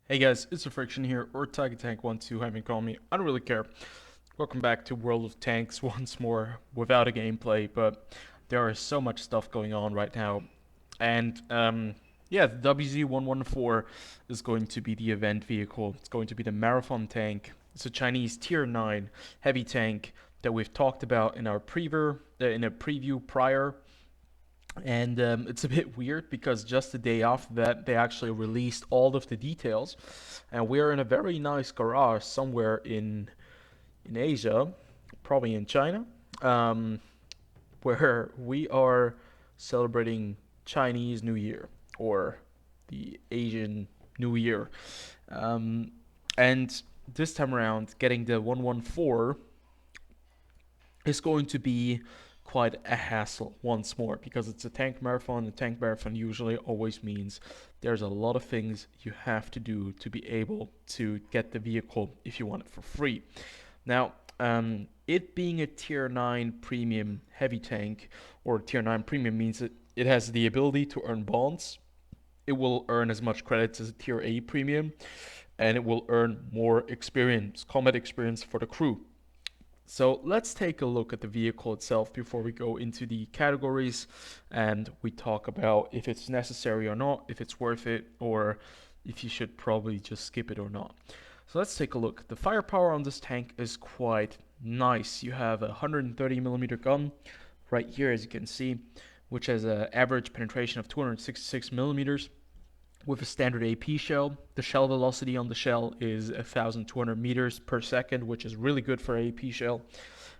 Hey guys, it's TheFrXion here, or Tiger Tank 12, how you call me, I don't really care. Welcome back to World of Tanks once more, without a gameplay, but there is so much stuff going on right now. And, yeah, the Wz-114 is going to be the event vehicle. It's going to be the marathon tank. It's a Chinese Tier 9 heavy tank that we've talked about in our in a preview prior. And it's a bit weird because just the day after that, they actually released all of the details, and we're in a very nice garage somewhere in Asia, probably in China, um, where we are celebrating Chinese New Year or the Asian New Year, um, and this time around, getting the 114 is going to be quite a hassle once more because it's a tank marathon. The tank marathon usually always means there's a lot of things you have to do to be able to get the vehicle if you want it for free. Now, it being a tier 9 premium heavy tank, or tier 9 premium, means that it has the ability to earn bonds. It will earn as much credits as a tier A premium, and it will earn more experience, combat experience for the crew. So let's take a look at the vehicle itself before we go into the categories and we talk about if it's necessary or not, if it's worth it, or if you should probably just skip it or not. So let's take a look. The firepower on this tank is quite nice. You have a 130mm gun right here, as you can see, which has an average penetration of 266mm with a standard AP shell. The shell velocity on the shell is 1,200 meters per second, which is really good for AP shell.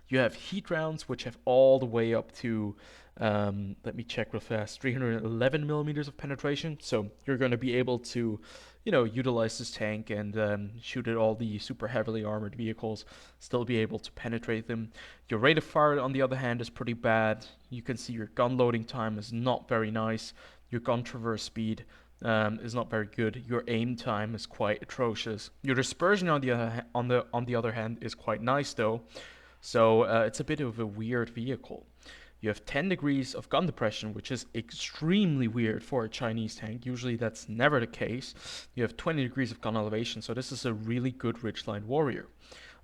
You have heat rounds, which have all the way up to, let me check real fast, 311 millimeters of penetration. So you're going to be able to, utilize this tank and shoot at all the super heavily armored vehicles, still be able to penetrate them. Your rate of fire, on the other hand, is pretty bad. You can see your gun loading time is not very nice. Your gun traverse speed is not very good. Your aim time is quite atrocious. Your dispersion on the other hand is quite nice though. So it's a bit of a weird vehicle. You have 10 degrees of gun depression, which is extremely weird for a Chinese tank. Usually that's never the case. You have 20 degrees of gun elevation, so this is a really good ridgeline warrior.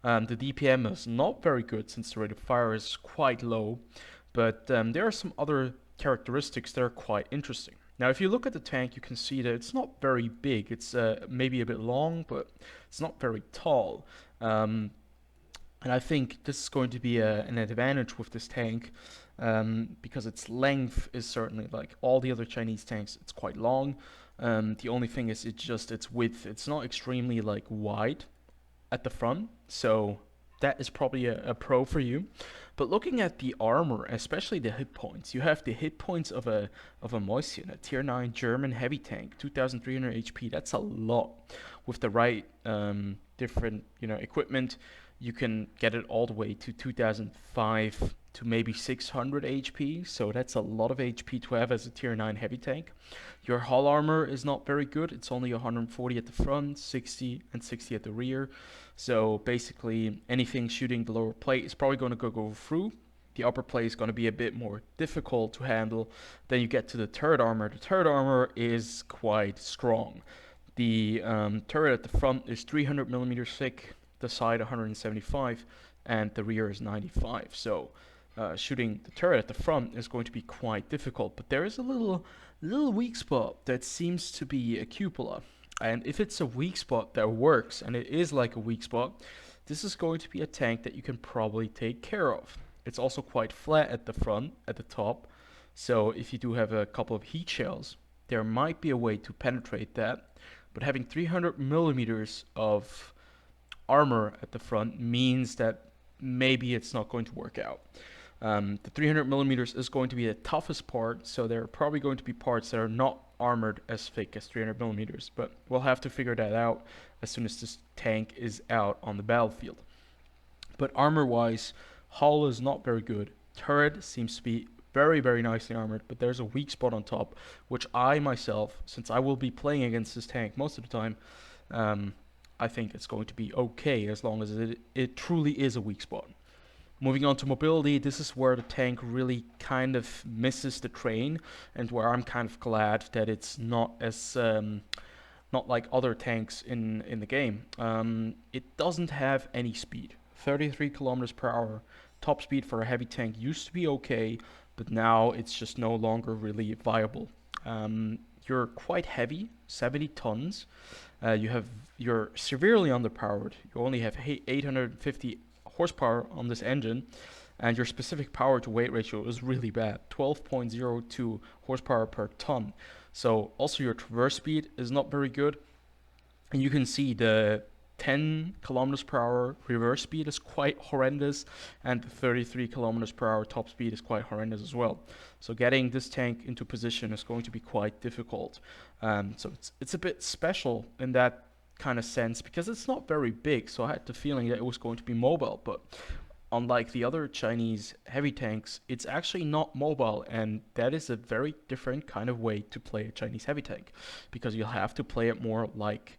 The DPM is not very good since the rate of fire is quite low, but there are some other characteristics that are quite interesting. Now, if you look at the tank, you can see that it's not very big. It's maybe a bit long, but it's not very tall. And I think this is going to be an advantage with this tank because its length is certainly like all the other Chinese tanks. It's quite long. The only thing is its width. It's not extremely like wide at the front, so that is probably a pro for you. But looking at the armor, especially the hit points, you have the hit points of a Moisian, a tier 9 German heavy tank, 2,300 HP. That's a lot. With the right different equipment, you can get it all the way to 2005 to maybe 600 HP, so that's a lot of HP to have as a tier 9 heavy tank. Your hull armor is not very good. It's only 140 at the front, 60 and 60 at the rear. So basically anything shooting the lower plate is probably going to go through. The upper plate is going to be a bit more difficult to handle. Then you get to the turret armor. The turret armor is quite strong. The turret at the front is 300 millimeters thick, the side 175, and the rear is 95. So shooting the turret at the front is going to be quite difficult. But there is a little weak spot that seems to be a cupola. And if it's a weak spot that works, and it is like a weak spot, this is going to be a tank that you can probably take care of. It's also quite flat at the front, at the top. So if you do have a couple of heat shells, there might be a way to penetrate that. But having 300 millimeters of armor at the front means that maybe it's not going to work out. The 300 millimeters is going to be the toughest part, so there are probably going to be parts that are not armored as thick as 300 millimeters, but we'll have to figure that out as soon as this tank is out on the battlefield. But armor-wise, hull is not very good. Turret seems to be very, very nicely armored, but there's a weak spot on top, which I myself, since I will be playing against this tank most of the time, I think it's going to be okay as long as it truly is a weak spot. Moving on to mobility, this is where the tank really kind of misses the train, and where I'm kind of glad that it's not as not like other tanks in the game. It doesn't have any speed. 33 kilometers per hour top speed for a heavy tank used to be okay, but now it's just no longer really viable. You're quite heavy, 70 tons. You're severely underpowered. You only have 850 horsepower on this engine, and your specific power to weight ratio is really bad, 12.02 horsepower per ton. So also your traverse speed is not very good, and you can see the 10 kilometers per hour reverse speed is quite horrendous, and the 33 kilometers per hour top speed is quite horrendous as well. So getting this tank into position is going to be quite difficult. So it's a bit special in that kind of sense because it's not very big. So I had the feeling that it was going to be mobile, but unlike the other Chinese heavy tanks, it's actually not mobile, and that is a very different kind of way to play a Chinese heavy tank, because you'll have to play it more like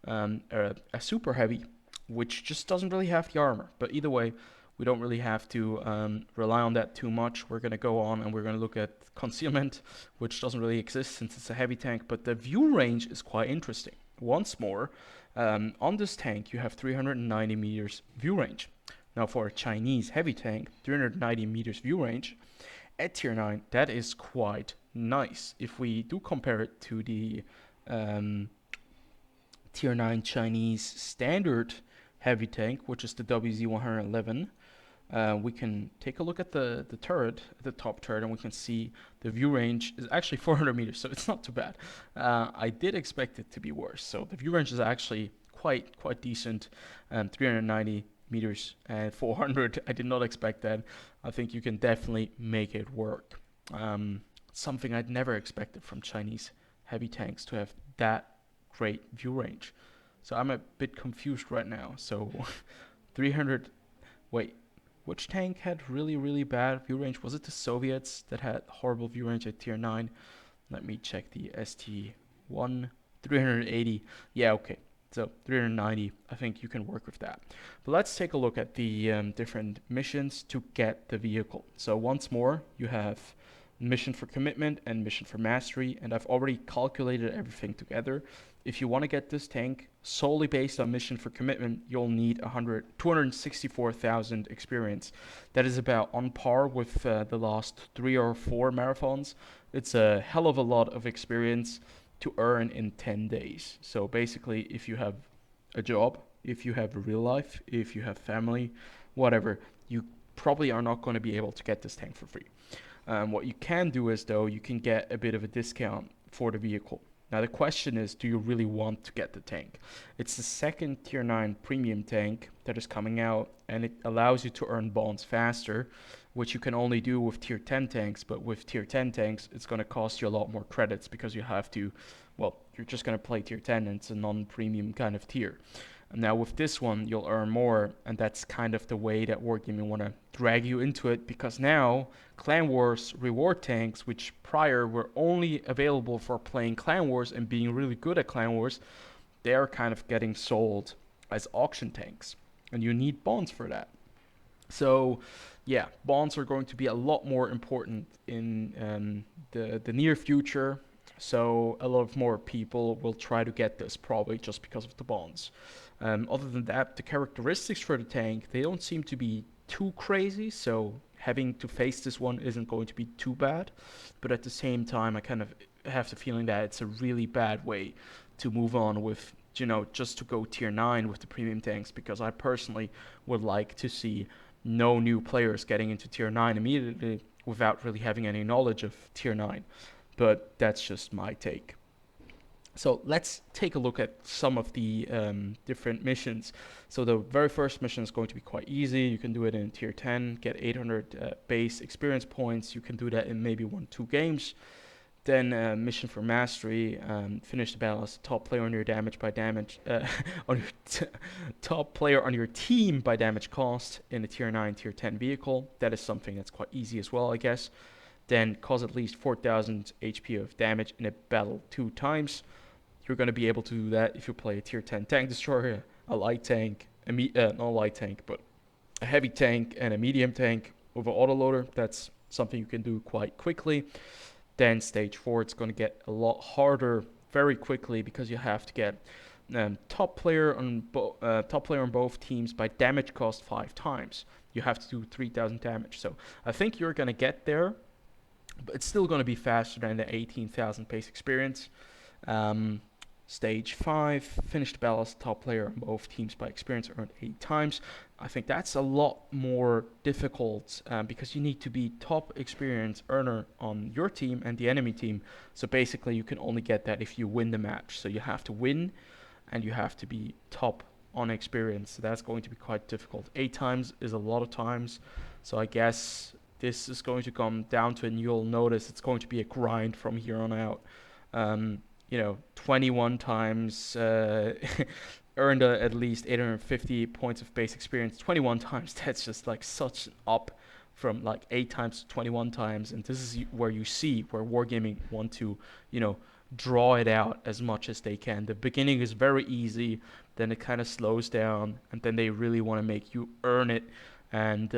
a super heavy, which just doesn't really have the armor. But either way, we don't really have to rely on that too much. We're going to go on and we're going to look at concealment, which doesn't really exist since it's a heavy tank, but the view range is quite interesting. Once more, on this tank, you have 390 meters view range. Now, for a Chinese heavy tank, 390 meters view range at tier 9, that is quite nice. If we do compare it to the tier 9 Chinese standard heavy tank, which is the Wz-114, we can take a look at the turret, the top turret, and we can see the view range is actually 400 meters, so it's not too bad. I did expect it to be worse, so the view range is actually quite decent. 390 meters and 400, I did not expect that. I think you can definitely make it work. Something I'd never expected from Chinese heavy tanks, to have that great view range. So I'm a bit confused right now. So 300, wait, which tank had really bad view range? Was it the Soviets that had horrible view range at tier 9? Let me check the ST1, 380. Yeah, okay. So 390, I think you can work with that. But let's take a look at the different missions to get the vehicle. So once more, you have mission for commitment and mission for mastery, and I've already calculated everything together. If you want to get this tank solely based on mission for commitment, you'll need 264,000 experience. That is about on par with the last 3 or 4 marathons. It's a hell of a lot of experience to earn in 10 days. So basically, if you have a job, if you have a real life, if you have family, whatever, you probably are not going to be able to get this tank for free. What you can do is, though, you can get a bit of a discount for the vehicle. Now the question is, do you really want to get the tank? It's the second tier 9 premium tank that is coming out, and it allows you to earn bonds faster, which you can only do with tier 10 tanks. But with tier 10 tanks, it's going to cost you a lot more credits, because you have to, well, you're just going to play tier 10 and it's a non-premium kind of tier. And now with this one, you'll earn more, and that's kind of the way that Wargaming want to drag you into it, because now Clan Wars reward tanks, which prior were only available for playing Clan Wars and being really good at Clan Wars, they are kind of getting sold as auction tanks, and you need bonds for that. So yeah, bonds are going to be a lot more important in the near future. So a lot of more people will try to get this, probably just because of the bonds. Other than that, the characteristics for the tank, they don't seem to be too crazy, so having to face this one isn't going to be too bad. But at the same time, I kind of have the feeling that it's a really bad way to move on with, just to go tier 9 with the premium tanks, because I personally would like to see no new players getting into tier 9 immediately without really having any knowledge of tier 9. But that's just my take. So let's take a look at some of the different missions. So the very first mission is going to be quite easy. You can do it in tier 10, get 800 base experience points. You can do that in maybe 1-2 games. Then mission for mastery, finish the battle as the top player on your top player on your team by damage cost in a tier 9, tier 10 vehicle. That is something that's quite easy as well, I guess. Then cause at least 4,000 HP of damage in a battle 2 times. You're going to be able to do that if you play a tier 10 tank destroyer, a light tank, not a light tank, but a heavy tank and a medium tank with an autoloader. That's something you can do quite quickly. Then stage 4, it's going to get a lot harder very quickly because you have to get top player on both teams by damage cost 5 times. You have to do 3,000 damage. So I think you're gonna get there, but it's still gonna be faster than the 18,000 pace experience. Stage 5, finish the battle as top player on both teams by experience earned 8 times. I think that's a lot more difficult because you need to be top experience earner on your team and the enemy team. So basically you can only get that if you win the match. So you have to win and you have to be top on experience. So that's going to be quite difficult. 8 times is a lot of times. So I guess this is going to come down to, and you'll notice it's going to be a grind from here on out. 21 times earned at least 850 points of base experience. 21 times, that's just like such an up from like 8 times to 21 times. And this is where you see where Wargaming want to, draw it out as much as they can. The beginning is very easy, then it kind of slows down, and then they really want to make you earn it, and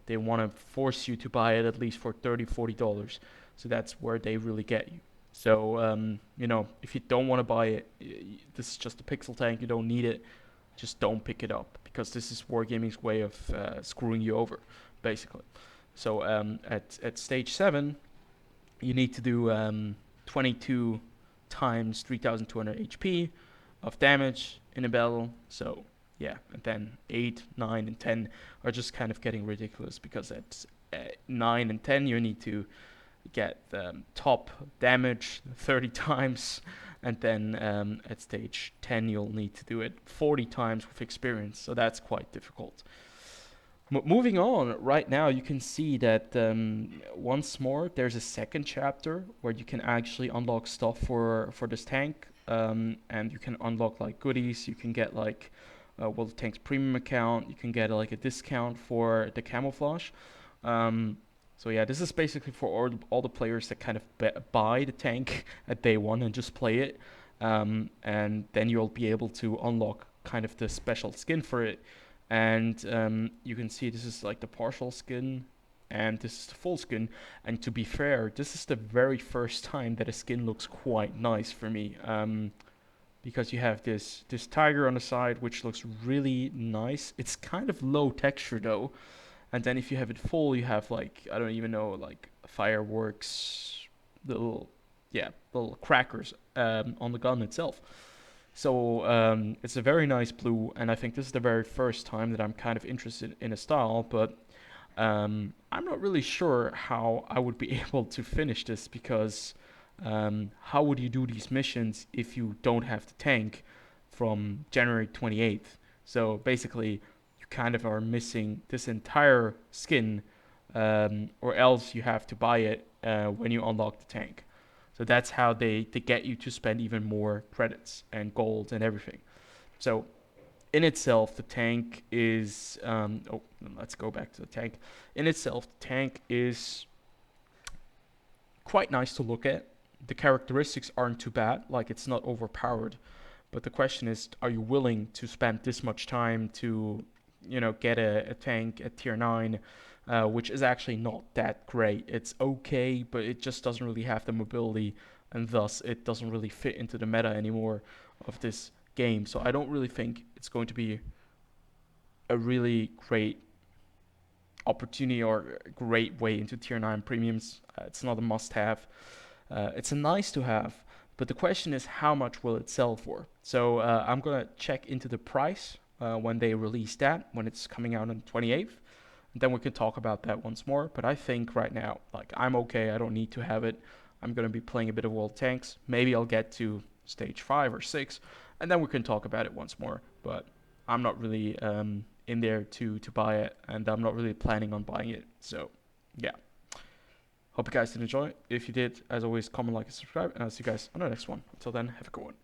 they want to force you to buy it at least for $30-40. So that's where they really get you. So, if you don't want to buy it, this is just a pixel tank, you don't need it, just don't pick it up, because this is Wargaming's way of screwing you over, basically. So at stage 7, you need to do 22 times 3,200 HP of damage in a battle. So, yeah, and then 8, 9, and 10 are just kind of getting ridiculous, because at 9 and 10 you need to get top damage 30 times, and then at stage 10 you'll need to do it 40 times with experience, so that's quite difficult. Moving on, right now you can see that once more there's a second chapter where you can actually unlock stuff for this tank, and you can unlock like goodies. You can get like the tank's premium account, you can get like a discount for the camouflage. So yeah, this is basically for all the players that kind of buy the tank at day 1 and just play it. And then you'll be able to unlock kind of the special skin for it. And you can see this is like the partial skin, and this is the full skin. And to be fair, this is the very first time that a skin looks quite nice for me. Because you have this tiger on the side, which looks really nice. It's kind of low texture though. And then if you have it full, you have like, I don't even know, like fireworks, little crackers on the gun itself. So it's a very nice blue, and I think this is the very first time that I'm kind of interested in a style, but I'm not really sure how I would be able to finish this, because how would you do these missions if you don't have the tank from January 28th? So basically, kind of are missing this entire skin, or else you have to buy it when you unlock the tank. So that's how they get you to spend even more credits and gold and everything. So in itself, the tank is let's go back to the tank. In itself, the tank is quite nice to look at. The characteristics aren't too bad, like it's not overpowered, but the question is, are you willing to spend this much time to get a tank at tier 9, which is actually not that great. It's okay, but it just doesn't really have the mobility, and thus it doesn't really fit into the meta anymore of this game. So I don't really think it's going to be a really great opportunity or a great way into tier 9 premiums. It's not a must-have. It's a nice to have, but the question is, how much will it sell for? So I'm gonna check into the price when they release that, when it's coming out on the 28th. And then we can talk about that once more. But I think right now, like, I'm okay. I don't need to have it. I'm going to be playing a bit of World Tanks. Maybe I'll get to stage 5 or 6, and then we can talk about it once more. But I'm not really in there to buy it, and I'm not really planning on buying it. So, yeah. Hope you guys did enjoy. If you did, as always, comment, like, and subscribe. And I'll see you guys on the next one. Until then, have a good one.